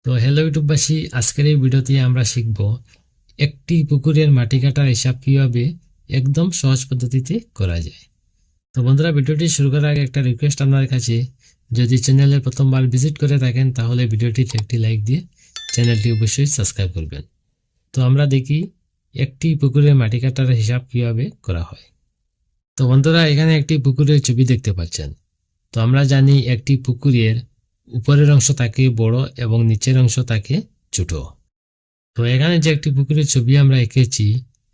তো হ্যালো ইউটিউববাসী, আজকের এই ভিডিওতে আমরা শিখব একটি পুকুরের মাটি কাটার হিসাব কিভাবে একদম সহজ পদ্ধতিতে করা যায়। তো বন্ধুরা, ভিডিওটি শুরু করার আগে একটা রিকোয়েস্ট আপনাদের কাছে, যদি চ্যানেলে প্রথমবার ভিজিট করে থাকেন তাহলে ভিডিওটিতে একটি লাইক দিয়ে চ্যানেলটি অবশ্যই সাবস্ক্রাইব করবেন। তো আমরা দেখি একটি পুকুরের মাটি কাটার হিসাব কিভাবে করা হয়। তো বন্ধুরা, এখানে একটি পুকুরের ছবি দেখতে পাচ্ছেন। তো আমরা জানি একটি পুকুরের উপরের অংশ থাকে বড় এবং নিচের অংশ থাকে ছোট। তো এখানে যে একটি পুকুরের ছবি আমরা এঁকেছি,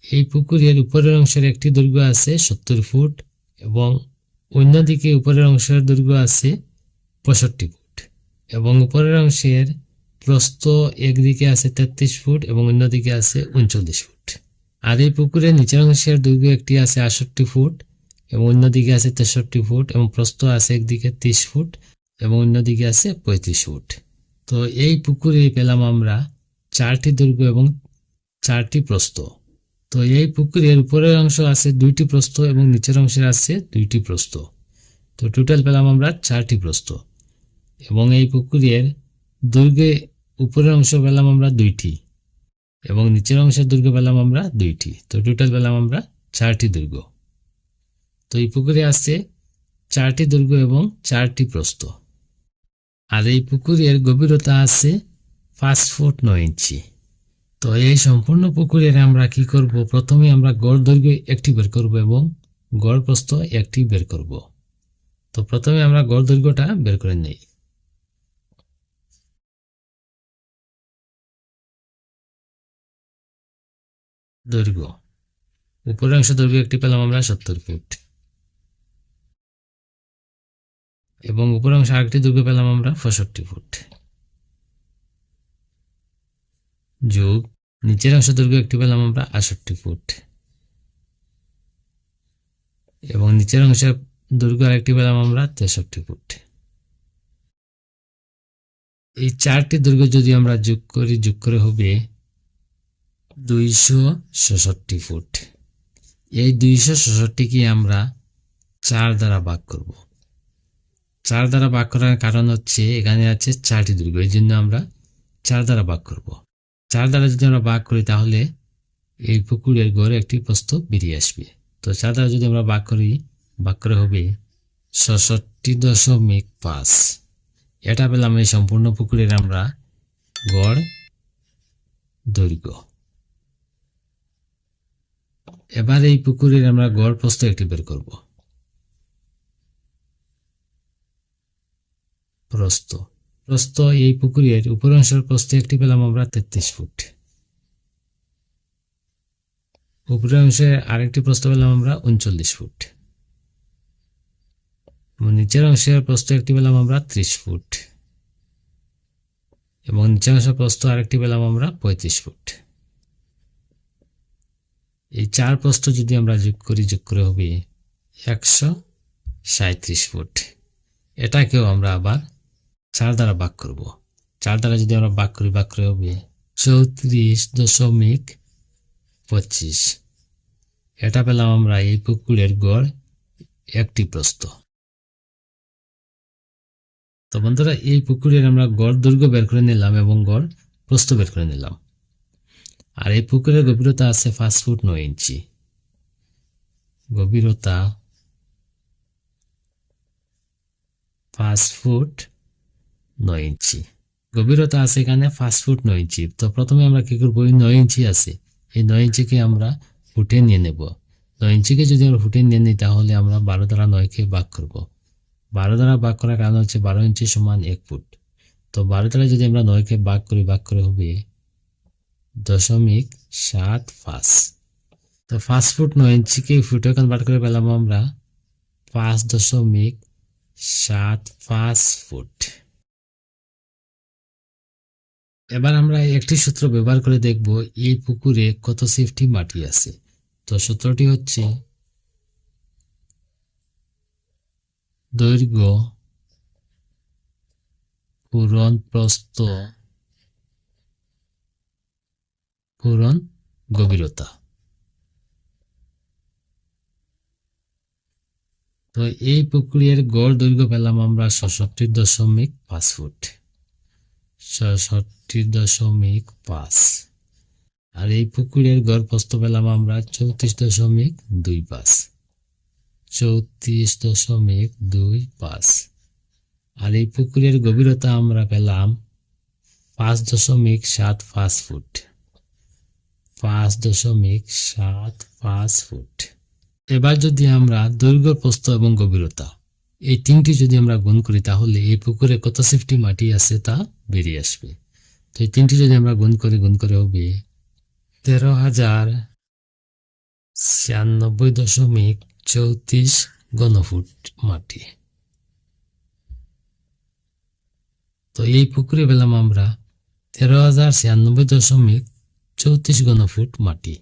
এই পুকুরের উপরের অংশের একটি দৈর্ঘ্য আছে 70 ফুট এবং অন্যদিকে উপরের অংশের দৈর্ঘ্য আছে 65 ফুট এবং উপরের অংশের প্রস্থ একদিকে আছে 33 ফুট এবং অন্যদিকে আছে 39 ফুট। আর এই পুকুরের নিচের অংশের দৈর্ঘ্য একটি আছে 68 ফুট এবং অন্যদিকে আছে 63 ফুট এবং প্রস্থ আছে একদিকে 30 ফুট এবং অন্যদিকে আছে 35 ফুট। তো এই পুকুরে পেলাম আমরা 4টি দৈর্ঘ্য এবং 4টি প্রস্থ। তো এই পুকুরের উপরের অংশ আছে 2টি প্রস্থ এবং নিচের অংশের আছে 2টি প্রস্থ। তো টোটাল পেলাম আমরা 4টি প্রস্থ এবং এই পুকুরের দৈর্ঘ্যে উপরের অংশ পেলাম আমরা 2টি এবং নিচের অংশের দৈর্ঘ্য পেলাম আমরা 2টি। তো টোটাল পেলাম আমরা 4টি দৈর্ঘ্য। তো এই পুকুরে আছে 4টি দৈর্ঘ্য এবং 4টি প্রস্থ। আর এই পুকুরের গভীরতা আছে 5 ফুট 9 ইঞ্চি। তো এই সম্পূর্ণ পুকুরের আমরা কি করব, প্রথমে আমরা গড় দৈর্ঘ্য একটি বের করব এবং গড় প্রস্থ একটি বের করব। তো প্রথমে আমরা গড় দৈর্ঘ্যটা বের করে নেই। দৈর্ঘ্য, উপরের অংশ দৈর্ঘ্য একটি পেলাম আমরা 70 ফুট এবং উপরের অংশ আরেকটি দৈর্ঘ্য পেলাম আমরা 65 ফুট যোগ নিচের অংশ দৈর্ঘ্য একটি পেলাম আমরা 68 ফুট এবং নিচের অংশের দৈর্ঘ্য আরেকটি পেলাম আমরা 63 ফুট। এই 4টি দৈর্ঘ্য যদি আমরা যোগ করে হবে 266 ফুট। এই 266কে আমরা 4 দ্বারা ভাগ করব। 4 দ্বারা ভাগ করার কারণ হচ্ছে এখানে আছে 4টি দৈর্ঘ্য, এই জন্য আমরা 4 দ্বারা ভাগ করব। 4 দ্বারা যদি আমরা ভাগ করি তাহলে এই পুকুরের গড়ে একটি প্রস্থ বেরিয়ে আসবে। তো 4 দ্বারা যদি আমরা ভাগ করে হবে 66.5। এটা পেলাম এই সম্পূর্ণ পুকুরের আমরা গড় দৈর্ঘ্য। এবার এই পুকুরের আমরা গড় প্রস্থ একটি বের করব। প্রস্থ এই পুকুরের উপরের অংশের প্রস্থ একটি পেলাম আমরা 33 ফুট, উপরের অংশে আরেকটি প্রস্থ পেলাম আমরা 39 ফুট, নিচের অংশের প্রস্থ একটি পেলাম আমরা 30 ফুট এবং নিচের অংশের প্রস্থ আরেকটি পেলাম আমরা 35 ফুট। এই 4 প্রস্থ যদি আমরা যোগ করে হবে 137 ফুট। এটাকেও আমরা আবার 4 দ্বারা ভাগ করব। 4 দ্বারা যদি আমরা ভাগ করে হবে 34.25। এটা পেলাম আমরা এই পুকুরের গড় একটি প্রস্থ। তো বন্ধুরা, এই পুকুরের আমরা গড় দৈর্ঘ্য বের করে নিলাম এবং গড় প্রস্থ বের করে নিলাম। আর এই পুকুরের গভীরতা আছে 5 ফুট 9 ইঞ্চি। গভীরতা 5 ফুট 9 ইঞ্চি। গভীরতা আছে এখানে 5 ফুট 9 ইঞ্চি। তো প্রথমে আমরা কি করবো, এই 9 ইঞ্চি আছে, এই 9 ইঞ্চিকে আমরা ফুটে নিয়ে নেব। 9 ইঞ্চিকে যদি আমরা ফুটে নিয়ে নিই তাহলে আমরা 12 দ্বারা 9কে ভাগ করব। 12 দ্বারা ভাগ করার কারণ হচ্ছে 12 ইঞ্চি সমান 1 ফুট। তো 12 দ্বারা যদি আমরা 9কে ভাগ করে হবে 0.75। তো 5 ফুট 9 ইঞ্চিকে ফুটে কনভার্ট করে পেলাম আমরা 5.75 ফুট। এবার আমরা একটি সূত্র ব্যবহার করে দেখব এই পুকুরে কত সেফটি মাটি আছে। তো সূত্রটি হচ্ছে দৈর্ঘ্য পূরণ প্রস্থ পূরণ গভীরতা। তো এই পুকুরের গড় দৈর্ঘ্য পেলাম আমরা 66.5 ফুট। 66.5। আর এই পুকুরের গড় প্রস্থ পেলাম আমরা 34.25। 34.25। আর এই পুকুরের গভীরতা আমরা পেলাম 5.75 ফুট। 5.75 ফুট। এবার যদি আমরা দৈর্ঘ্য, প্রস্থ এবং গভীরতা এই তিনটি যদি আমরা গুণ করি তাহলে এই পুকুরে কত সেফটি মাটি আছে তা বেরিয়ে আসবে। তো এই তিনটি যদি আমরা গুণ করে হবে 13,096.34 ঘনফুট মাটি। তো এই পুকুরে পেলাম আমরা 13,096.34 ঘনফুট মাটি।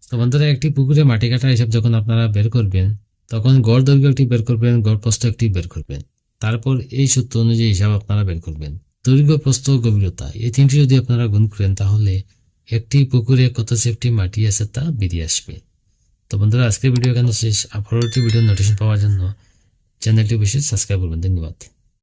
তো বন্ধুরা, একটি পুকুরে মাটি কাটার হিসাব যখন আপনারা বের করবেন তখন গড় দৈর্ঘ্য একটি বের করবেন, গড় প্রস্থ একটি বের করবেন। তারপর এই সূত্র অনুযায়ী হিসাব আপনারা বের করবেন। দৈর্ঘ্য, প্রস্থ, গভীরতা এই তিনটি যদি আপনারা গুণ করেন তাহলে একটি পুকুরে কত সেফটি মাটি আছে তা বেরিয়ে আসবে। তো বন্ধুরা, আজকের ভিডিও এখানে শেষ। পরবর্তী ভিডিও নোটিফিকেশন পাওয়ার জন্য চ্যানেলটি অবশ্যই সাবস্ক্রাইব করবেন। ধন্যবাদ।